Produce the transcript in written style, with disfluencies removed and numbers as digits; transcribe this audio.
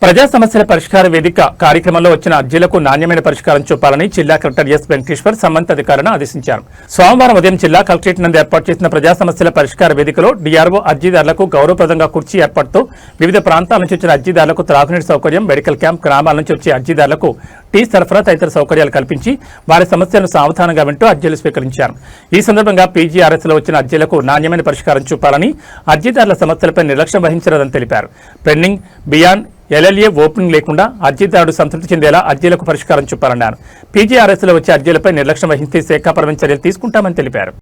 ప్రజా సమస్యల పరిష్కార వేదిక కార్యక్రమంలో వచ్చిన అర్జీలకు నాణ్యమైన పరిష్కారం చూపాలని జిల్లా కలెక్టర్ ఎస్ వెంకటేశ్వర్ సంబంధిత అధికారులను ఆదేశించారు. సోమవారం ఉదయం జిల్లా కలెక్టరేట్ నందు ఏర్పాటు చేసిన ప్రజా సమస్యల పరిష్కార వేదికలో డీఆర్ఓ అర్జీదారులకు గౌరవప్రదంగా కుర్చీ ఏర్పాటుతో వివిధ ప్రాంతాల నుంచి వచ్చిన అర్జీదారులకు త్రాగునీటి సౌకర్యం, మెడికల్ క్యాంప్, గ్రామాల నుంచి వచ్చే అర్జీదారులకు టీ సరఫరా తదితర సౌకర్యాలు కల్పించి వారి సమస్యలను సావధానంగా వింటూ అర్జీలు స్వీకరించారు. ఈ సందర్భంగా పీజీఆర్ఎస్ లో వచ్చిన అర్జీలకు నాణ్యమైన పరిష్కారం చూపాలని, అర్జీదారుల సమస్యలపై నిర్లక్ష్యం వహించరాదని తెలిపారు. పెండింగ్, బియాన్, ఎల్ఎల్ఏ ఓపెనింగ్ లేకుండా అర్జీదారుడు సంతృప్తి చెందేలా అర్జీలకు పరిష్కారం చూపాలన్నారు. పీజీఆర్ఎస్ లో వచ్చే అర్జీలపై నిర్లక్ష్యం వహిస్తే శాఖాపరమైన చర్యలు తీసుకుంటామని తెలిపారు.